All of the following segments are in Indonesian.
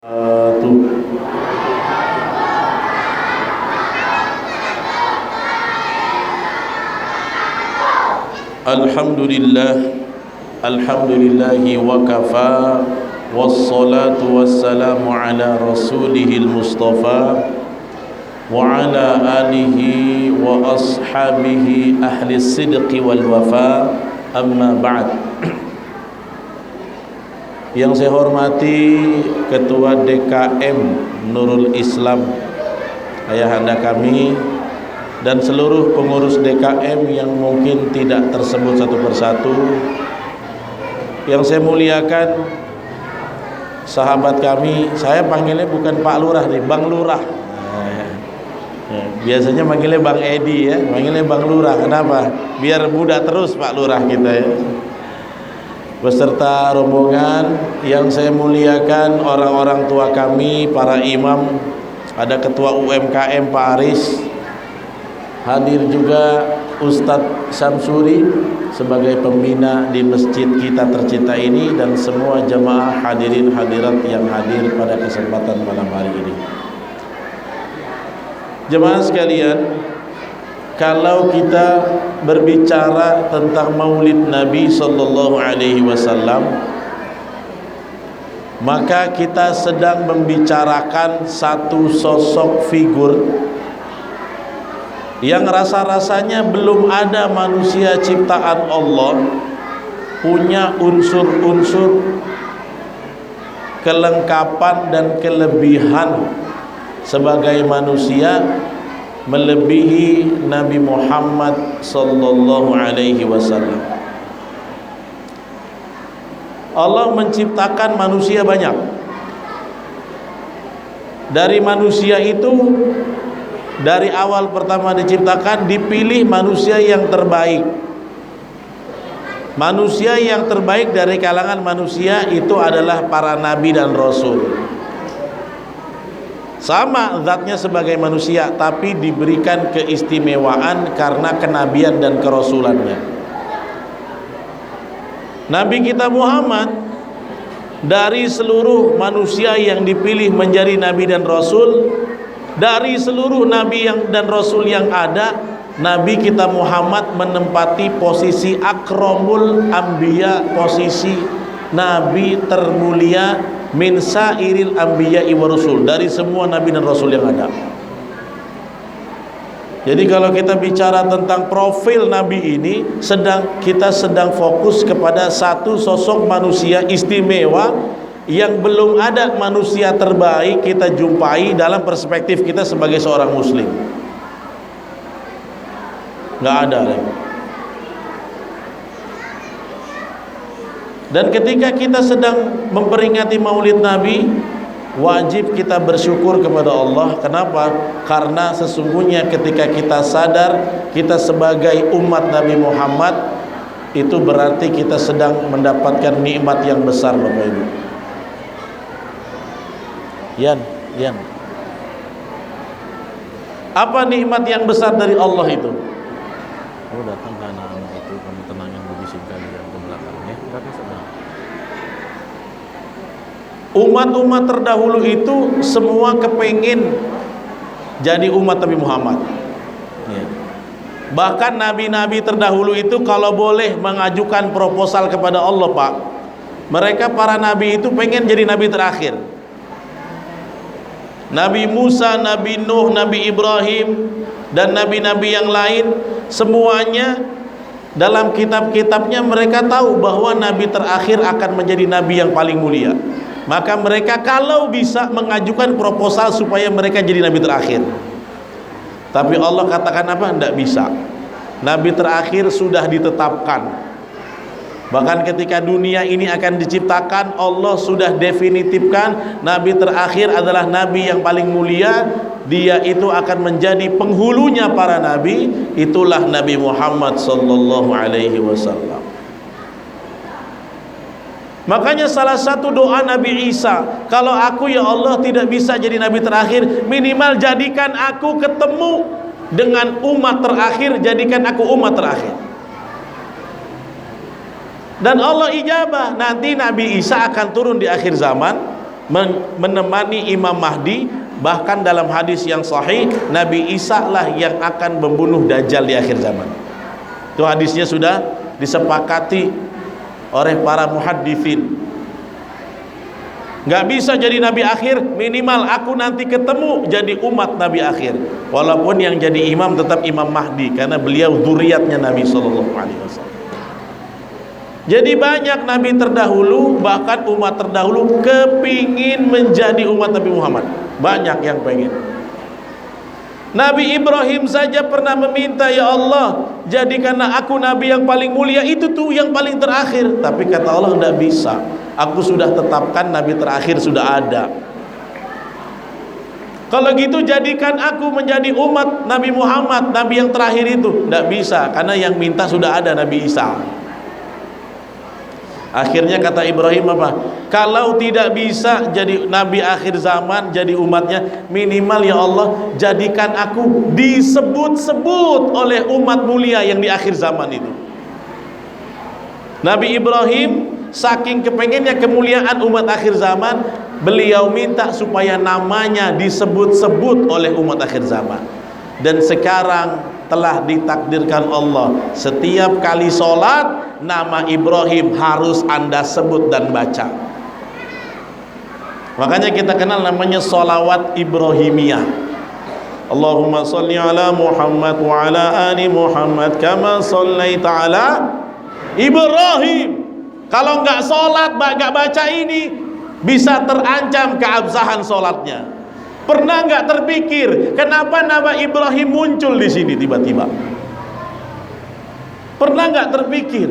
Alhamdulillahi wa kafa, wassalatu wassalamu ala rasulihil mustafa wa ala alihi wa ashabihi ahli sidqi wal wafa, amma ba'd. Yang saya hormati Ketua DKM Nurul Islam, ayahanda kami, dan seluruh pengurus DKM yang mungkin tidak tersebut satu persatu. Yang saya muliakan sahabat kami, saya panggilnya bukan Pak Lurah nih, Bang Lurah. Biasanya manggilnya Bang Edi ya, manggilnya Bang Lurah. Kenapa? Biar muda terus Pak Lurah kita ya. Beserta rombongan yang saya muliakan, orang-orang tua kami, para imam, ada Ketua UMKM Pak Aris, hadir juga Ustadz Samsuri sebagai pembina di masjid kita tercinta ini, dan semua jamaah hadirin hadirat yang hadir pada kesempatan malam hari ini. Jemaah sekalian, kalau kita berbicara tentang Maulid Nabi sallallahu alaihi wasallam, maka kita sedang membicarakan satu sosok figur yang rasa-rasanya belum ada manusia ciptaan Allah punya unsur-unsur kelengkapan dan kelebihan sebagai manusia melebihi Nabi Muhammad sallallahu alaihi wasallam. Allah menciptakan manusia banyak. Dari manusia itu, dari awal pertama diciptakan, dipilih manusia yang terbaik. Manusia yang terbaik dari kalangan manusia itu adalah para nabi dan rasul. Sama zatnya sebagai manusia, tapi diberikan keistimewaan karena kenabian dan kerasulannya. Nabi kita Muhammad, dari seluruh manusia yang dipilih menjadi nabi dan rasul, dari seluruh nabi dan rasul yang ada, Nabi kita Muhammad menempati posisi akramul anbiya, posisi nabi termulia min sairil anbiya'i wa rasul, dari semua nabi dan rasul yang ada. Jadi kalau kita bicara tentang profil nabi ini, kita sedang fokus kepada satu sosok manusia istimewa yang belum ada manusia terbaik kita jumpai dalam perspektif kita sebagai seorang muslim. Nggak ada lagi. Dan ketika kita sedang memperingati Maulid Nabi, wajib kita bersyukur kepada Allah. Kenapa? Karena sesungguhnya ketika kita sadar kita sebagai umat Nabi Muhammad, itu berarti kita sedang mendapatkan nikmat yang besar, Bapak Ibu. Yan. Apa nikmat yang besar dari Allah itu? Oh, datang ke anak-anak itu, kamu tenangin bising kalian ke belakangnya. Umat-umat terdahulu itu semua kepengin jadi umat Nabi Muhammad. Bahkan nabi-nabi terdahulu itu kalau boleh mengajukan proposal kepada Allah, Pak, mereka para nabi itu pengen jadi nabi terakhir. Nabi Musa, Nabi Nuh, Nabi Ibrahim, dan nabi-nabi yang lain, semuanya dalam kitab-kitabnya mereka tahu bahwa nabi terakhir akan menjadi nabi yang paling mulia. Maka mereka kalau bisa mengajukan proposal supaya mereka jadi nabi terakhir. Tapi Allah katakan apa? Tidak bisa. Nabi terakhir sudah ditetapkan. Bahkan ketika dunia ini akan diciptakan, Allah sudah definitifkan nabi terakhir adalah nabi yang paling mulia. Dia itu akan menjadi penghulunya para nabi. Itulah Nabi Muhammad sallallahu alaihi wasallam. Makanya salah satu doa Nabi Isa, kalau aku ya Allah tidak bisa jadi nabi terakhir, minimal jadikan aku ketemu dengan umat terakhir, jadikan aku umat terakhir. Dan Allah ijabah, nanti Nabi Isa akan turun di akhir zaman, menemani Imam Mahdi. Bahkan dalam hadis yang sahih, Nabi Isa lah yang akan membunuh Dajjal di akhir zaman. Itu hadisnya sudah disepakati oleh para muhadditsin. Nggak bisa jadi Nabi akhir, minimal aku nanti ketemu jadi umat Nabi akhir. Walaupun yang jadi imam tetap Imam Mahdi, karena beliau dzurriyyatnya Nabi SAW. Jadi banyak Nabi terdahulu, bahkan umat terdahulu kepingin menjadi umat Nabi Muhammad. Banyak yang pengen. Nabi Ibrahim saja pernah meminta, ya Allah, jadikanlah aku Nabi yang paling mulia, itu tuh yang paling terakhir. Tapi kata Allah, tidak bisa. Aku sudah tetapkan Nabi terakhir sudah ada. Kalau gitu jadikan aku menjadi umat Nabi Muhammad, Nabi yang terakhir itu. Tidak bisa, karena yang minta sudah ada, Nabi Isa. Akhirnya kata Ibrahim apa? Kalau tidak bisa jadi Nabi akhir zaman, jadi umatnya, minimal ya Allah, jadikan aku disebut-sebut oleh umat mulia yang di akhir zaman itu. Nabi Ibrahim saking kepengennya kemuliaan umat akhir zaman, beliau minta supaya namanya disebut-sebut oleh umat akhir zaman. Dan sekarang telah ditakdirkan Allah, setiap kali sholat nama Ibrahim harus Anda sebut dan baca. Makanya kita kenal namanya sholawat Ibrahimiyah. Allahumma sholli ala Muhammad wa ala ali Muhammad kama shollaita ala Ibrahim. Kalau nggak sholat, nggak baca ini, bisa terancam keabsahan sholatnya. Pernah nggak terpikir kenapa nama Ibrahim muncul di sini tiba-tiba? Pernah nggak terpikir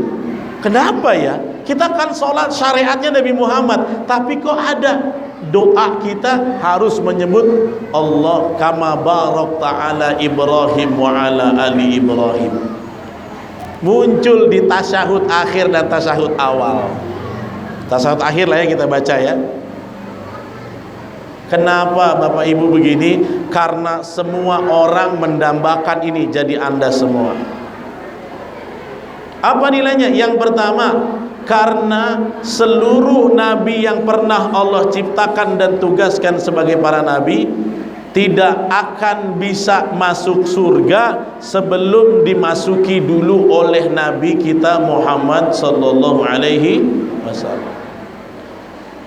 kenapa ya? Kita kan sholat syariatnya Nabi Muhammad, tapi kok ada doa kita harus menyebut Allah kama barakta ala Ibrahim wa ala ali Ibrahim. Muncul di tasyahud akhir dan tasyahud awal. Tasyahud akhir lah ya kita baca ya. Kenapa Bapak Ibu begini? Karena semua orang mendambakan ini jadi Anda semua. Apa nilainya? Yang pertama, karena seluruh nabi yang pernah Allah ciptakan dan tugaskan sebagai para nabi tidak akan bisa masuk surga sebelum dimasuki dulu oleh nabi kita Muhammad sallallahu alaihi wasallam.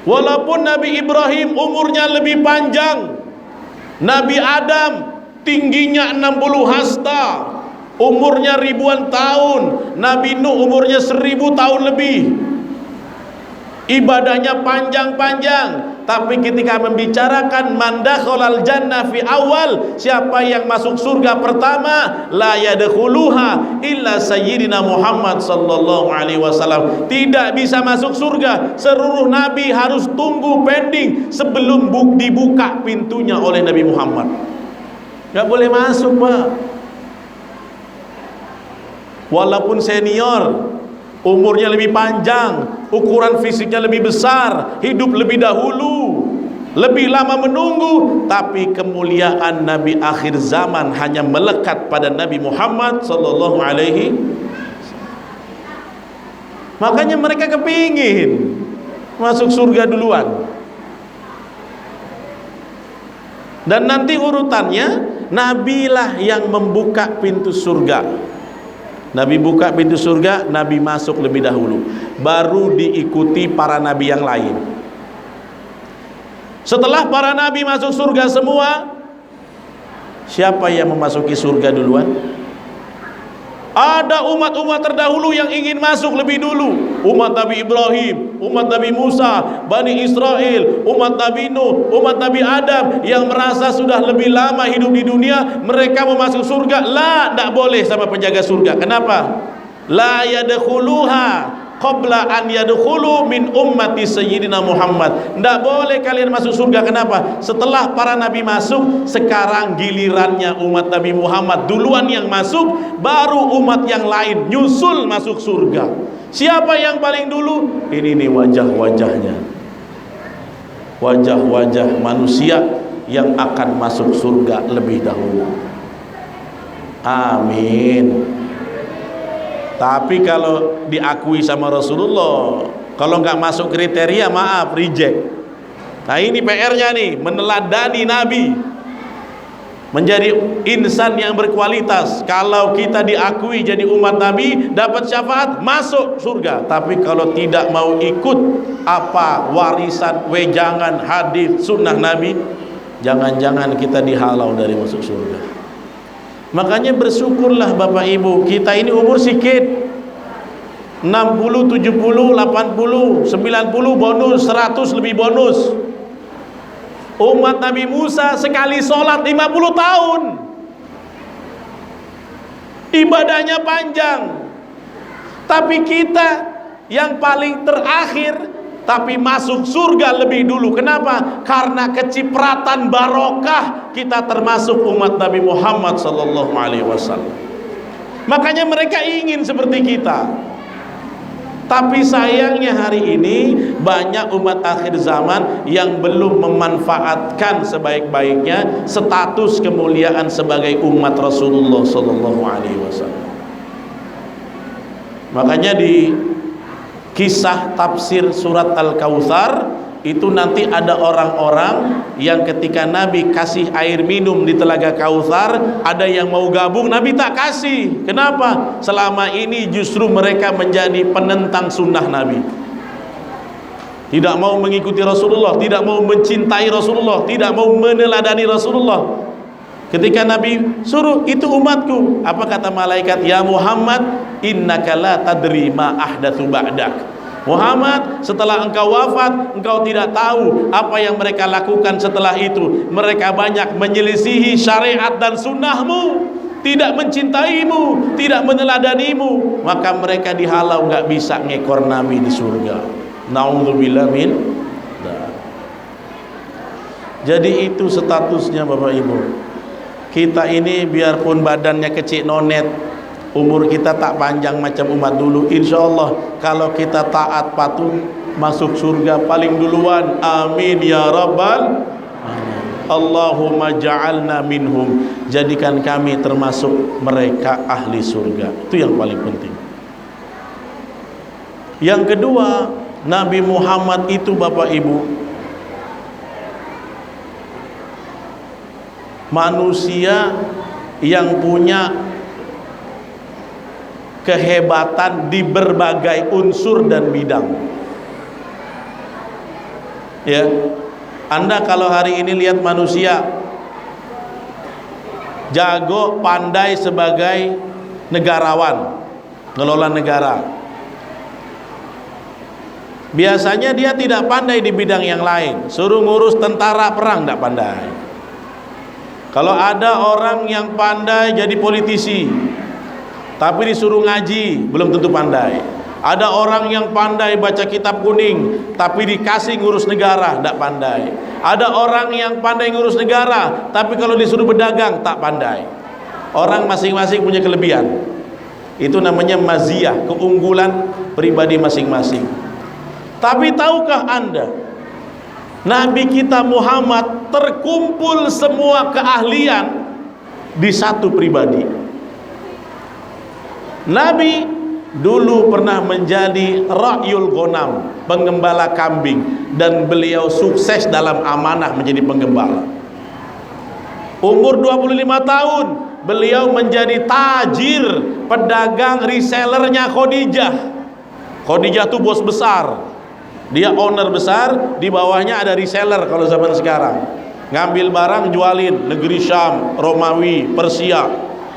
Walaupun Nabi Ibrahim umurnya lebih panjang, Nabi Adam tingginya 60 hasta, umurnya ribuan tahun, Nabi Nuh umurnya 1000 tahun lebih, ibadahnya panjang-panjang. Tapi ketika membicarakan mandakhalal jannah fi awal, siapa yang masuk surga pertama, la yadkhuluha illa sayyidina Muhammad sallallahu alaihi wasallam. Tidak bisa masuk surga, seluruh nabi harus tunggu pending sebelum dibuka pintunya oleh Nabi Muhammad. Gak boleh masuk, Pak. Walaupun senior, umurnya lebih panjang, ukuran fisiknya lebih besar, hidup lebih dahulu, lebih lama menunggu, tapi kemuliaan Nabi akhir zaman hanya melekat pada Nabi Muhammad sallallahu alaihi. Makanya mereka kepingin masuk surga duluan. Dan nanti urutannya, Nabi lah yang membuka pintu surga. Nabi buka pintu surga, Nabi masuk lebih dahulu, baru diikuti para nabi yang lain. Setelah para nabi masuk surga semua, siapa yang memasuki surga duluan? Ada umat-umat terdahulu yang ingin masuk lebih dulu. Umat Nabi Ibrahim, umat Nabi Musa, Bani Israel, umat Nabi Nuh, umat Nabi Adam yang merasa sudah lebih lama hidup di dunia, mereka mau masuk surga. La, tidak boleh sama penjaga surga. Kenapa? La yadkhuluha qabla an yadkhulu min ummati sayyidina Muhammad. Tidak boleh kalian masuk surga. Kenapa? Setelah para nabi masuk, sekarang gilirannya umat Nabi Muhammad duluan yang masuk, baru umat yang lain nyusul masuk surga. Siapa yang paling dulu? Ini nih wajah-wajahnya, wajah-wajah manusia yang akan masuk surga lebih dahulu. Amin. Tapi kalau diakui sama Rasulullah, kalau nggak masuk kriteria, maaf, reject. Nah ini PR-nya nih, meneladani Nabi, menjadi insan yang berkualitas. Kalau kita diakui jadi umat Nabi, dapat syafaat, masuk surga. Tapi kalau tidak mau ikut apa warisan, wejangan, hadis, sunnah Nabi, jangan-jangan kita dihalau dari masuk surga. Makanya bersyukurlah Bapak Ibu, kita ini umur sikit, 60, 70, 80, 90 bonus, 100 lebih bonus. Umat Nabi Musa sekali sholat 50 tahun, ibadahnya panjang. Tapi kita yang paling terakhir, tapi masuk surga lebih dulu. Kenapa? Karena kecipratan barokah kita termasuk umat Nabi Muhammad SAW. Makanya mereka ingin seperti kita. Tapi sayangnya hari ini banyak umat akhir zaman yang belum memanfaatkan sebaik-baiknya status kemuliaan sebagai umat Rasulullah SAW. Makanya di kisah tafsir surat Al-Kautsar itu nanti ada orang-orang yang ketika Nabi kasih air minum di telaga Kautsar, ada yang mau gabung, Nabi tak kasih. Kenapa? Selama ini justru mereka menjadi penentang sunnah Nabi, tidak mau mengikuti Rasulullah, tidak mau mencintai Rasulullah, tidak mau meneladani Rasulullah. Ketika Nabi suruh, itu umatku, apa kata malaikat? Ya Muhammad, innaka la tadri ma ahdatsu ba'dak. Muhammad, setelah engkau wafat, engkau tidak tahu apa yang mereka lakukan setelah itu. Mereka banyak menyelisihi syariat dan sunnahmu, tidak mencintaimu, tidak meneladanimu, maka mereka dihalau, nggak bisa ngekor Nabi di surga. Na'udzubillah min. Jadi itu statusnya Bapak Ibu. Kita ini biarpun badannya kecil nonet, umur kita tak panjang macam umat dulu, insya Allah kalau kita taat patuh masuk surga paling duluan. Amin ya rabbal alamin. Allahumma ja'alna minhum, jadikan kami termasuk mereka ahli surga. Itu yang paling penting. Yang kedua, Nabi Muhammad itu Bapak Ibu manusia yang punya kehebatan di berbagai unsur dan bidang. Ya, Anda kalau hari ini lihat manusia jago, pandai sebagai negarawan, ngelola negara. Biasanya dia tidak pandai di bidang yang lain. Suruh ngurus tentara perang tidak pandai. Kalau ada orang yang pandai jadi politisi, tapi disuruh ngaji, belum tentu pandai. Ada orang yang pandai baca kitab kuning, tapi dikasih ngurus negara, tidak pandai. Ada orang yang pandai ngurus negara, tapi kalau disuruh berdagang, tak pandai. Orang masing-masing punya kelebihan. Itu namanya maziyah, keunggulan pribadi masing-masing. Tapi tahukah Anda, Nabi kita Muhammad terkumpul semua keahlian di satu pribadi. Nabi dulu pernah menjadi ra'yul ghanam, penggembala kambing, dan beliau sukses dalam amanah menjadi penggembala. Umur 25 tahun beliau menjadi tajir, pedagang resellernya Khadijah. Khadijah itu bos besar, dia owner besar, di bawahnya ada reseller kalau zaman sekarang. Ngambil barang jualin negeri Syam, Romawi, Persia.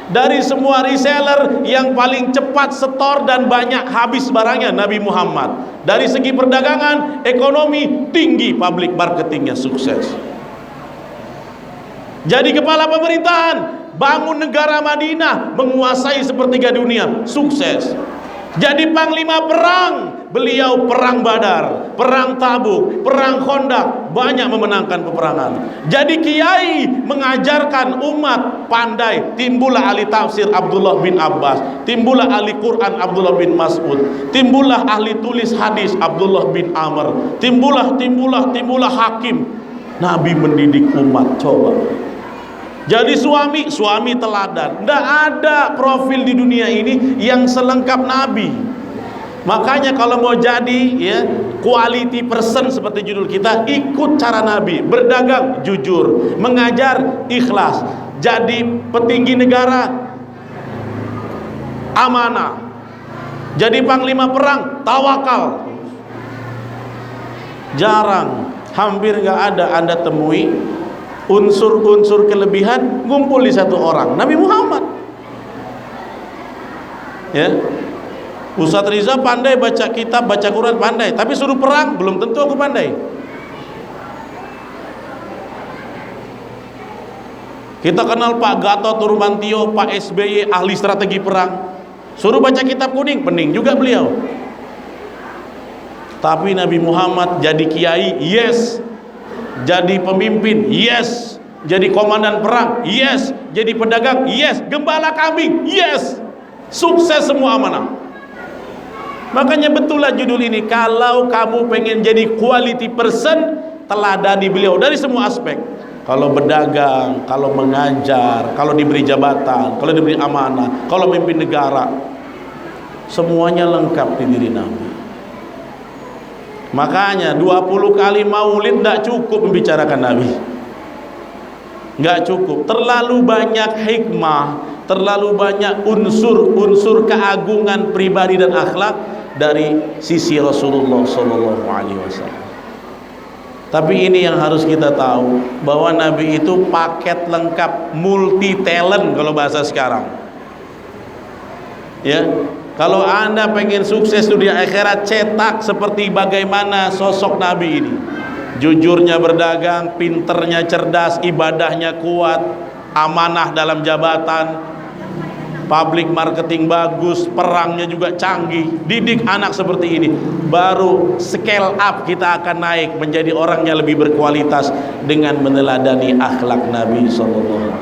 Dari semua reseller yang paling cepat setor dan banyak habis barangnya Nabi Muhammad. Dari segi perdagangan, ekonomi tinggi, public marketingnya sukses. Jadi kepala pemerintahan, bangun negara Madinah, menguasai sepertiga dunia, sukses. Jadi panglima perang, beliau perang Badar, perang Tabuk, perang Khandaq, banyak memenangkan peperangan. Jadi kiai mengajarkan umat pandai, timbullah ahli tafsir Abdullah bin Abbas, timbullah ahli Quran Abdullah bin Mas'ud, timbullah ahli tulis hadis Abdullah bin Amr, timbullah hakim. Nabi mendidik umat, coba. Jadi suami teladan. Tidak ada profil di dunia ini yang selengkap Nabi. Makanya kalau mau jadi ya quality person seperti judul kita, ikut cara Nabi, berdagang jujur, mengajar ikhlas, jadi petinggi negara amanah, jadi panglima perang tawakal. Jarang, hampir nggak ada Anda temui unsur-unsur kelebihan ngumpul di satu orang, Nabi Muhammad. Ya, Ustadz Riza pandai baca kitab, baca Quran pandai, tapi suruh perang belum tentu aku pandai. Kita kenal Pak Gatot Nurmantio, Pak SBY ahli strategi perang, suruh baca kitab kuning, pening juga beliau. Tapi Nabi Muhammad jadi kiai, yes. Jadi pemimpin, yes. Jadi komandan perang, yes. Jadi pedagang, yes. Gembala kambing, yes. Sukses semua amanah. Makanya betullah judul ini, kalau kamu pengen jadi quality person, teladani beliau dari semua aspek. Kalau berdagang, kalau mengajar, kalau diberi jabatan, kalau diberi amanah, kalau memimpin negara, semuanya lengkap di diri Nabi. Makanya 20 kali maulid tidak cukup membicarakan Nabi, nggak cukup. Terlalu banyak hikmah, terlalu banyak unsur-unsur keagungan pribadi dan akhlak dari sisi Rasulullah SAW. Tapi ini yang harus kita tahu, bahwa Nabi itu paket lengkap, multi talent kalau bahasa sekarang. Ya, kalau Anda pengen sukses dunia akhirat, cetak seperti bagaimana sosok Nabi ini. Jujurnya berdagang, pinternya cerdas, ibadahnya kuat, amanah dalam jabatan, public marketing bagus, perangnya juga canggih. Didik anak seperti ini, baru scale up kita akan naik menjadi orang yang lebih berkualitas dengan meneladani akhlak Nabi SAW.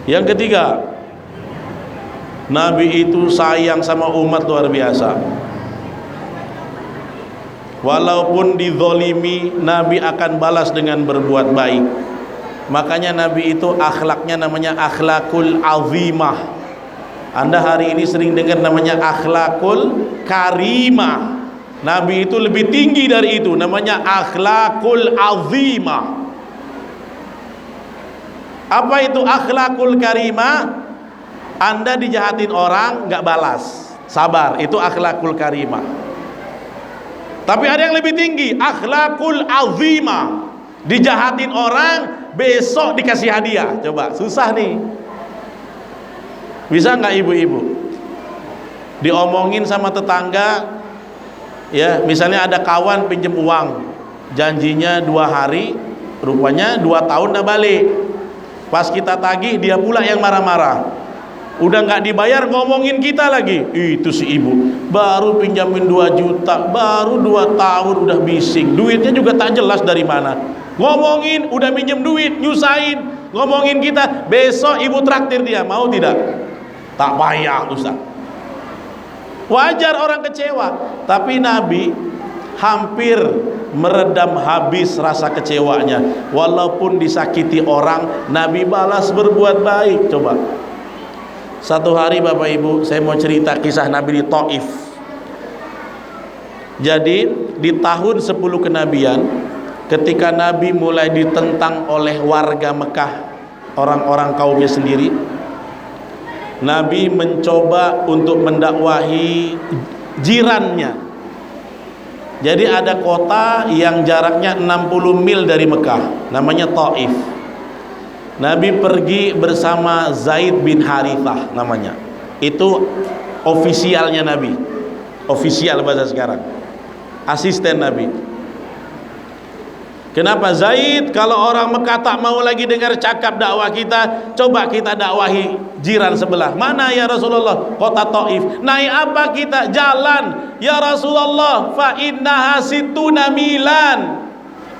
Yang ketiga, Nabi itu sayang sama umat luar biasa. Walaupun dizolimi, Nabi akan balas dengan berbuat baik. Makanya Nabi itu akhlaknya namanya akhlakul azimah. Anda hari ini sering dengar namanya akhlakul karimah. Nabi itu lebih tinggi dari itu, namanya akhlakul azimah. Apa itu akhlakul karimah? Anda dijahatin orang nggak balas, sabar, itu akhlakul karimah. Tapi ada yang lebih tinggi, akhlakul azimah. Dijahatin orang, besok dikasih hadiah. Coba, susah nih. Bisa nggak ibu-ibu? Diomongin sama tetangga, ya, misalnya ada kawan pinjem uang, janjinya 2 hari, rupanya 2 tahun dah balik. Pas kita tagih, dia pula yang marah-marah. Udah nggak dibayar, ngomongin kita lagi. Itu si ibu baru pinjamin 2 juta, baru 2 tahun udah bising, duitnya juga tak jelas dari mana. Ngomongin udah minjem duit, nyusahin, ngomongin kita. Besok ibu traktir dia, mau tidak? Tak payah Ustaz. Wajar orang kecewa, tapi Nabi hampir meredam habis rasa kecewanya. Walaupun disakiti orang, Nabi balas berbuat baik. Coba, satu hari Bapak Ibu, saya mau cerita kisah Nabi di Taif. Jadi di tahun 10 kenabian, ketika Nabi mulai ditentang oleh warga Mekah, orang-orang kaumnya sendiri, Nabi mencoba untuk mendakwahi jirannya. Jadi ada kota yang jaraknya 60 mil dari Mekah, namanya Taif. Nabi pergi bersama Zaid bin Harithah namanya. Itu ofisialnya Nabi, ofisial bahasa sekarang, asisten Nabi. Kenapa Zaid? Kalau orang Mekah tak mau lagi dengar cakap dakwah kita, coba kita dakwahi jiran sebelah. Mana ya Rasulullah? Kota Taif. Naik apa kita? Jalan. Ya Rasulullah, fa innaha situna milan.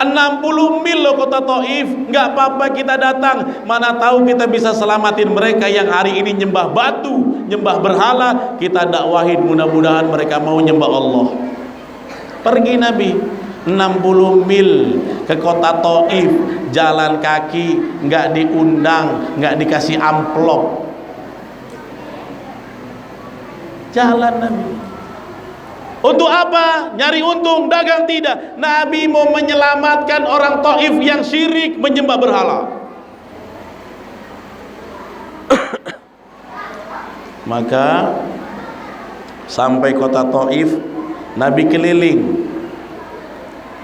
60 mil loh kota Taif. Nggak apa-apa kita datang. Mana tahu kita bisa selamatin mereka yang hari ini nyembah batu, nyembah berhala. Kita dakwahin, mudah-mudahan mereka mau nyembah Allah. Pergi Nabi 60 mil ke kota Taif, jalan kaki, nggak diundang, nggak dikasih amplop, jalan Nabi. Untuk apa? Nyari untung, dagang tidak. Nabi mau menyelamatkan orang Taif yang syirik menyembah berhala. Maka sampai kota Taif, Nabi keliling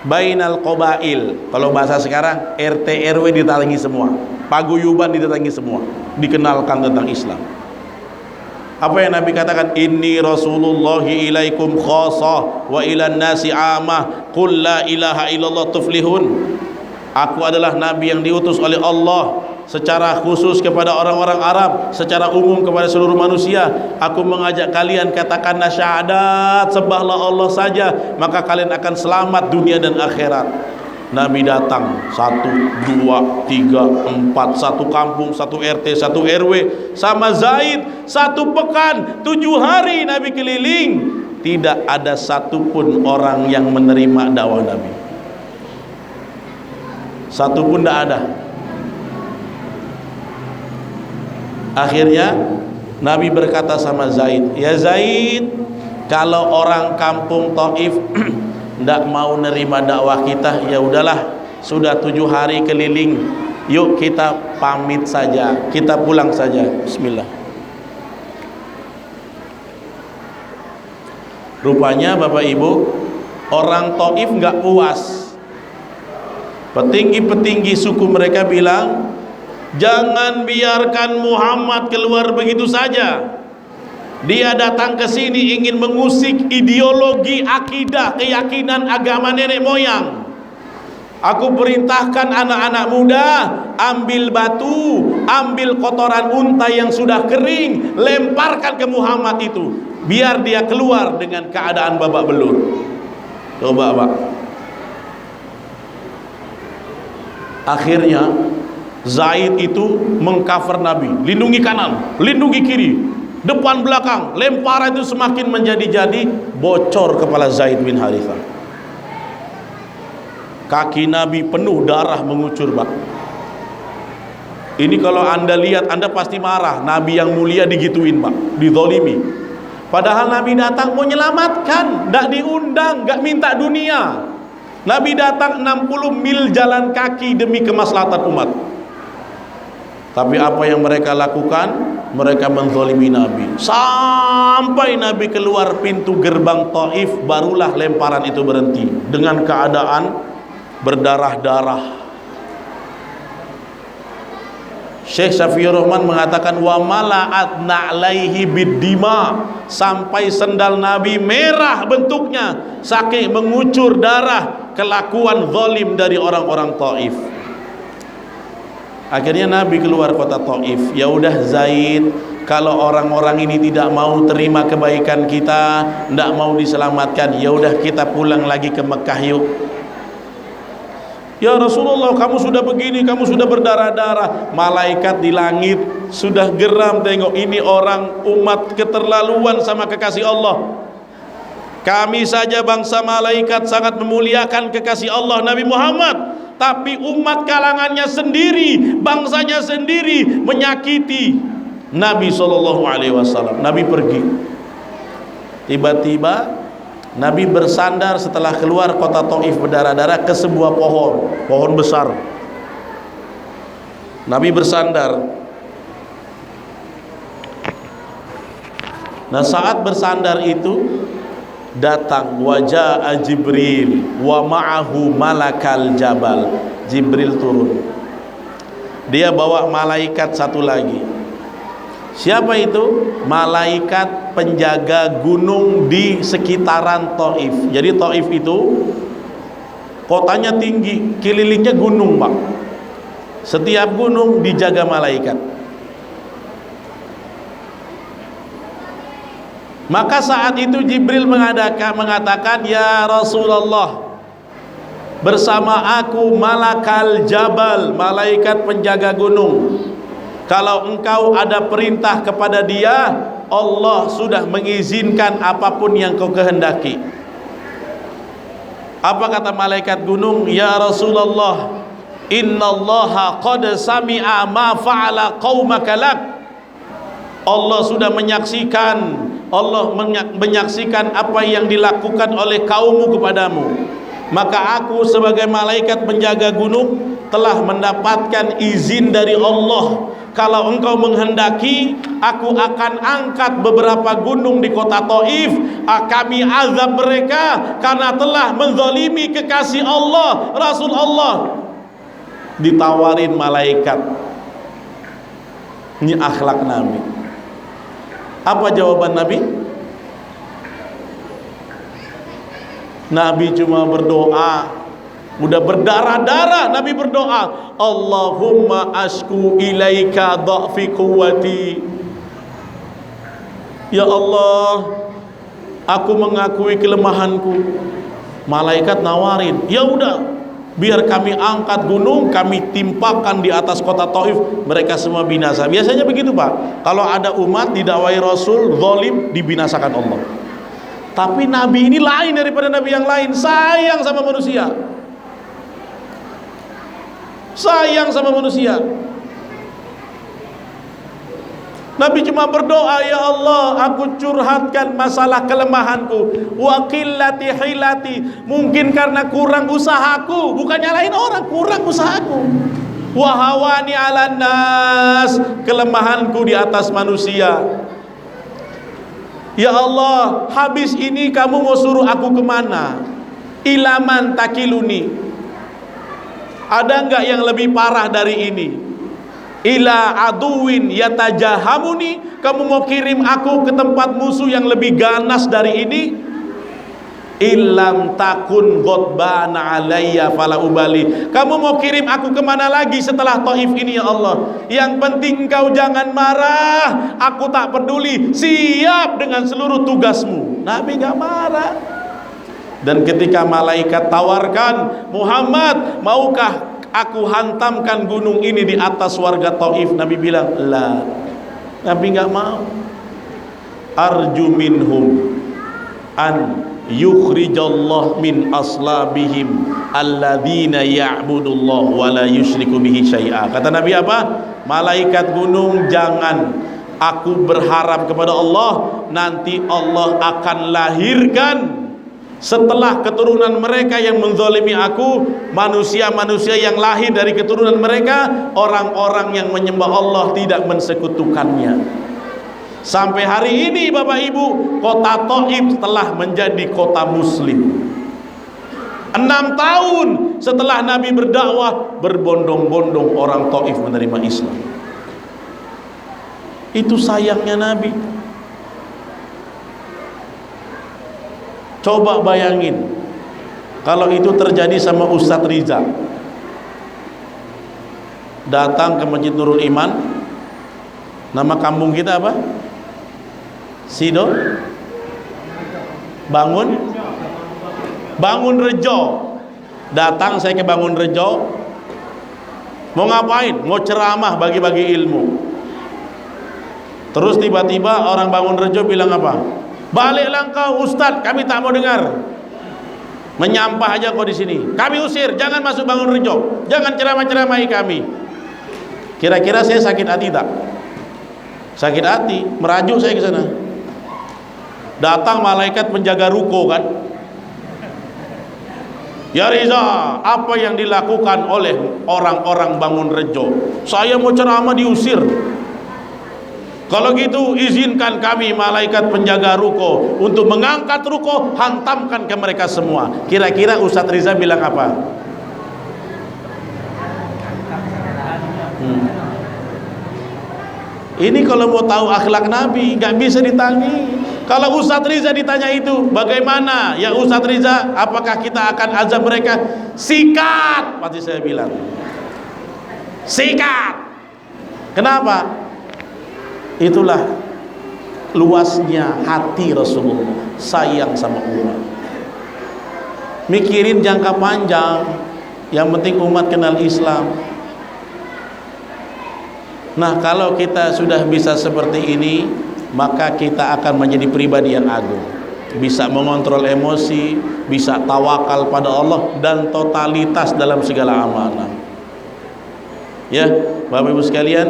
bainal qabail. Kalau bahasa sekarang, RT RW didatangi semua, paguyuban didatangi semua, dikenalkan tentang Islam. Apa yang Nabi katakan? Inni rasulullahi ilaikum khasah wa ilan nasi amah qul la ilaha illallah tuflihun. Aku adalah Nabi yang diutus oleh Allah secara khusus kepada orang-orang Arab, secara umum kepada seluruh manusia. Aku mengajak kalian, katakanlah syahadat, sembahlah Allah saja, maka kalian akan selamat dunia dan akhirat. Nabi datang 1, 2, 3, 4, satu kampung, satu RT, satu RW, sama Zaid 1 pekan, 7 hari Nabi keliling, tidak ada satupun orang yang menerima dakwah Nabi. Satu pun tidak ada. Akhirnya Nabi berkata sama Zaid, ya Zaid, kalau orang kampung Taif tidak mau nerima dakwah kita, ya udahlah, sudah 7 hari keliling, yuk kita pamit saja, kita pulang saja. Bismillah. Rupanya Bapak Ibu, orang Taif nggak puas. Petinggi-petinggi suku mereka bilang, jangan biarkan Muhammad keluar begitu saja. Dia datang ke sini ingin mengusik ideologi, akidah, keyakinan agama nenek moyang. Aku perintahkan anak-anak muda, ambil batu, ambil kotoran unta yang sudah kering, lemparkan ke Muhammad itu, biar dia keluar dengan keadaan babak belur. Coba Pak. Akhirnya Zaid itu mengcover Nabi, lindungi kanan, lindungi kiri, depan belakang, lemparan itu semakin menjadi-jadi, bocor kepala Zaid bin Harithah. Kaki Nabi penuh darah mengucur, Pak. Ini kalau Anda lihat, Anda pasti marah. Nabi yang mulia digituin, Pak, dizalimi. Padahal Nabi datang mau menyelamatkan, tidak diundang, nggak minta dunia. Nabi datang 60 mil jalan kaki demi kemaslahatan umat. Tapi apa yang mereka lakukan? Mereka menzalimi Nabi. Sampai Nabi keluar pintu gerbang Taif, barulah lemparan itu berhenti dengan keadaan berdarah-darah. Syekh Syafiur Rahman mengatakan, wa mala'at na'laihi biddima, sampai sendal Nabi merah bentuknya saking mengucur darah kelakuan zalim dari orang-orang Taif. Akhirnya Nabi keluar kota Taif. Ya udah Zaid, kalau orang-orang ini tidak mau terima kebaikan kita, tidak mau diselamatkan, ya udah kita pulang lagi ke Mekah yuk. Ya Rasulullah, kamu sudah begini, kamu sudah berdarah-darah. Malaikat di langit sudah geram tengok ini orang umat keterlaluan sama kekasih Allah. Kami saja bangsa malaikat sangat memuliakan kekasih Allah Nabi Muhammad, tapi umat kalangannya sendiri, bangsanya sendiri menyakiti Nabi SAW. Nabi pergi. Tiba-tiba Nabi bersandar setelah keluar kota Taif berdarah-darah ke sebuah pohon besar. Nabi bersandar. Nah, saat bersandar itu datang wajah Jibril wa ma'ahu malakal jabal. Jibril turun. Dia bawa malaikat satu lagi. Siapa itu? Malaikat penjaga gunung di sekitaran Taif. Jadi Taif itu kotanya tinggi, kelilingnya gunung, Pak. Setiap gunung dijaga malaikat. Maka saat itu Jibril mengatakan, ya Rasulullah, bersama aku malakal jabal, malaikat penjaga gunung. Kalau engkau ada perintah kepada dia, Allah sudah mengizinkan apapun yang kau kehendaki. Apa kata malaikat gunung? Ya Rasulullah, innallaha qad sami'a ma fa'ala qaumaka lak. Allah sudah menyaksikan, Allah menyaksikan apa yang dilakukan oleh kaummu kepadamu. Maka aku sebagai malaikat penjaga gunung telah mendapatkan izin dari Allah, kalau engkau menghendaki, aku akan angkat beberapa gunung di kota Taif. Kami azab mereka karena telah menzalimi kekasih Allah, Rasul Allah. Ditawarin malaikat. Ini akhlak Nabi. Apa jawaban Nabi? Nabi cuma berdoa, udah berdarah-darah Nabi berdoa, Allahumma ashku ilaika dha'fi quwwati. Ya Allah, aku mengakui kelemahanku. Malaikat nawarin, ya udah, biar kami angkat gunung, kami timpakan di atas kota Taif, mereka semua binasa. Biasanya begitu Pak, kalau ada umat didakwai Rasul zalim, dibinasakan Allah. Tapi Nabi ini lain daripada Nabi yang lain, sayang sama manusia, sayang sama manusia. Nabi cuma berdoa, ya Allah, aku curhatkan masalah kelemahanku, wa qillati hilati, mungkin karena kurang usahaku, bukan nyalahin orang, kurang usahaku. Wa hawani 'alan nas, kelemahanku di atas manusia. Ya Allah, habis ini kamu mau suruh aku kemana? Ilaman takiluni, ada enggak yang lebih parah dari ini? Ila aduwin yatajahamuni, kamu mau kirim aku ke tempat musuh yang lebih ganas dari ini? Illam takun ghadbana alayya fala ubali, kamu mau kirim aku kemana lagi setelah Taif ini ya Allah? Yang penting engkau jangan marah, aku tak peduli, siap dengan seluruh tugasmu. Nabi gak marah. Dan ketika malaikat tawarkan, Muhammad, maukah aku hantamkan gunung ini di atas warga Taif? Nabi bilang, la. Nabi gak mau. Arju minhum an yukhrijallah min aslabihim alladzina ya'budullah wa la yusyriku bihi syai'a. Kata Nabi apa? Malaikat gunung, jangan, aku berharap kepada Allah, nanti Allah akan lahirkan setelah keturunan mereka yang menzalimi aku, manusia-manusia yang lahir dari keturunan mereka, orang-orang yang menyembah Allah, tidak mensekutukannya. Sampai hari ini Bapak Ibu, kota Taif telah menjadi kota muslim. 6 tahun setelah Nabi berdakwah, berbondong-bondong orang Taif menerima Islam. Itu sayangnya Nabi. Coba bayangin kalau itu terjadi sama Ustadz Riza, datang ke Masjid Nurul Iman, nama kampung kita apa? Sido? Bangun Rejo. Datang saya ke Bangun Rejo, mau ngapain? Mau ceramah, bagi-bagi ilmu. Terus tiba-tiba orang Bangun Rejo bilang apa? Baliklah engkau Ustadz, kami tak mau dengar. Menyampah aja kau di sini. Kami usir, jangan masuk Bangun Rejo, jangan ceramah-ceramahi kami. Kira-kira saya sakit hati tak? Sakit hati, merajuk saya ke sana. Datang malaikat penjaga ruko kan. Ya Riza, apa yang dilakukan oleh orang-orang Bangun Rejo? Saya mau ceramah diusir. Kalau gitu izinkan kami malaikat penjaga ruko untuk mengangkat ruko, hantamkan ke mereka semua. Kira-kira Ustadz Riza bilang apa? Ini kalau mau tahu akhlak Nabi, nggak bisa ditanya. Kalau Ustadz Riza ditanya itu, bagaimana ya Ustadz Riza, apakah kita akan azab mereka? Sikat, pasti saya bilang. Sikat. Kenapa? Itulah luasnya hati Rasulullah, sayang sama umat. Mikirin jangka panjang, yang penting umat kenal Islam. Nah, kalau kita sudah bisa seperti ini, maka kita akan menjadi pribadi yang agung, bisa mengontrol emosi, bisa tawakal pada Allah, dan totalitas dalam segala amanah. Ya, Bapak Ibu sekalian,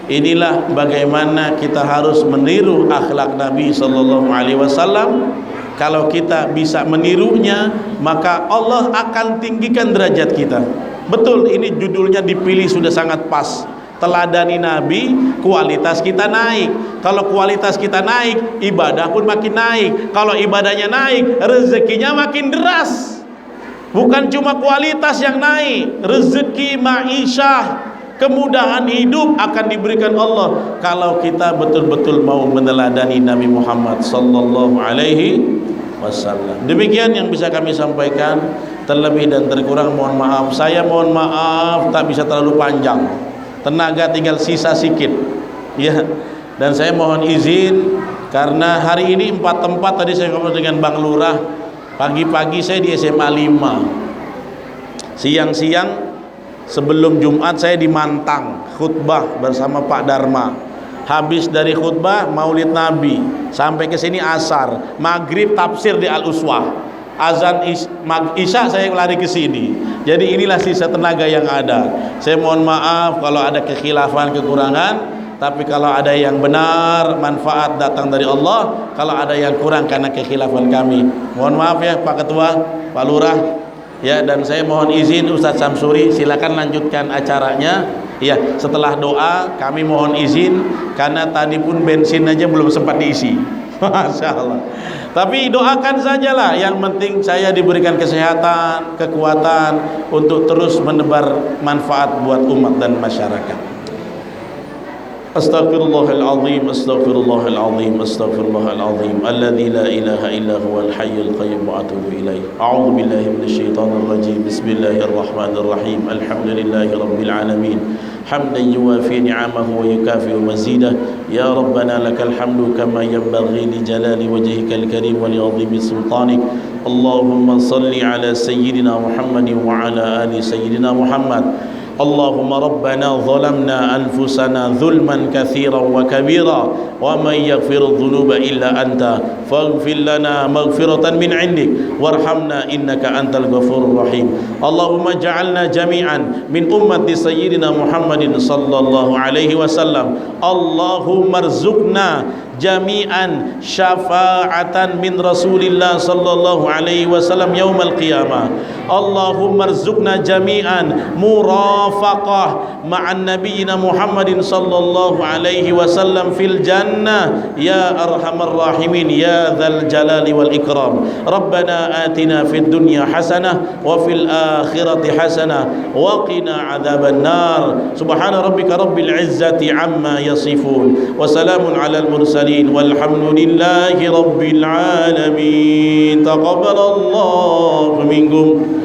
inilah bagaimana kita harus meniru akhlak Nabi sallallahu alaihi wasallam. Kalau kita bisa menirunya, maka Allah akan tinggikan derajat kita. Betul, ini judulnya dipilih sudah sangat pas. Teladani Nabi, kualitas kita naik. Kalau kualitas kita naik, ibadah pun makin naik. Kalau ibadahnya naik, rezekinya makin deras. Bukan cuma kualitas yang naik, rezeki, ma'isyah, kemudahan hidup akan diberikan Allah kalau kita betul-betul mau meneladani Nabi Muhammad sallallahu alaihi wasallam. Demikian yang bisa kami sampaikan. Terlebih dan terkurang mohon maaf. Saya mohon maaf tak bisa terlalu panjang. Tenaga tinggal sisa sikit. Ya. Dan saya mohon izin karena hari ini 4 tempat tadi saya ngobrol dengan Bang Lurah. Pagi-pagi saya di SMA 5. Siang-siang sebelum Jumat saya di Mantang khutbah bersama Pak Dharma. Habis dari khutbah Maulid Nabi sampai ke sini asar, maghrib tafsir di Al-Uswah, azan isya saya lari ke sini. Jadi inilah sisa tenaga yang ada. Saya mohon maaf kalau ada kekhilafan, kekurangan, tapi kalau ada yang benar, manfaat datang dari Allah. Kalau ada yang kurang karena kekhilafan kami, mohon maaf ya Pak Ketua, Pak Lurah. Ya, dan saya mohon izin Ustadz Samsuri, silakan lanjutkan acaranya. Ya, setelah doa kami mohon izin karena tadi pun bensin aja belum sempat diisi. Masya Allah. Tapi doakan sajalah, yang penting saya diberikan kesehatan, kekuatan untuk terus menebar manfaat buat umat dan masyarakat. Astaghfirullahaladzim, astaghfirullahaladzim, astaghfirullahaladzim, alladzi la ilaha illa huwal hayyul qayyum wa atubu ilaih. A'udzu billahi minasyaitonir rajim. Bismillahirrahmanirrahim. Alhamdulillahi rabbil alamin. Hamdan yuwafi ni'amahu wa yukafi'u mazidah. Ya Rabbana lakal hamdu kama yanbaghi li jalali wajhikal karim wa li 'azimi sultanik. Allahumma salli ala sayyidina Muhammadin wa ala ali sayyidina Muhammad. اللهم ربنا ظلمنا أنفسنا ظلما كثيرا وكبيرا ومن يغفر الذنوب إلا أنت فاغفر لنا مغفرة من عندك وارحمنا إنك أنت الغفور الرحيم. اللهم اجعلنا جميعا من أمة سيدنا محمد صلى الله عليه وسلم. اللهم ارزقنا jami'an syafa'atan min Rasulillah sallallahu alaihi wasallam yaumil qiyamah. Allahumma arzuqna jami'an murafaqah ma'an nabiyyina Muhammadin sallallahu alaihi wasallam fil jannah ya arhamar rahimin ya dzal jalali wal ikram. Rabbana atina fid dunya hasanah wa fil akhirati hasanah wa qina adzaban nar. Subhana rabbika rabbil izzati amma yasifun wa salamun alal mursalin walhamdulillahi rabbil alamin. Taqabbalallahu minkum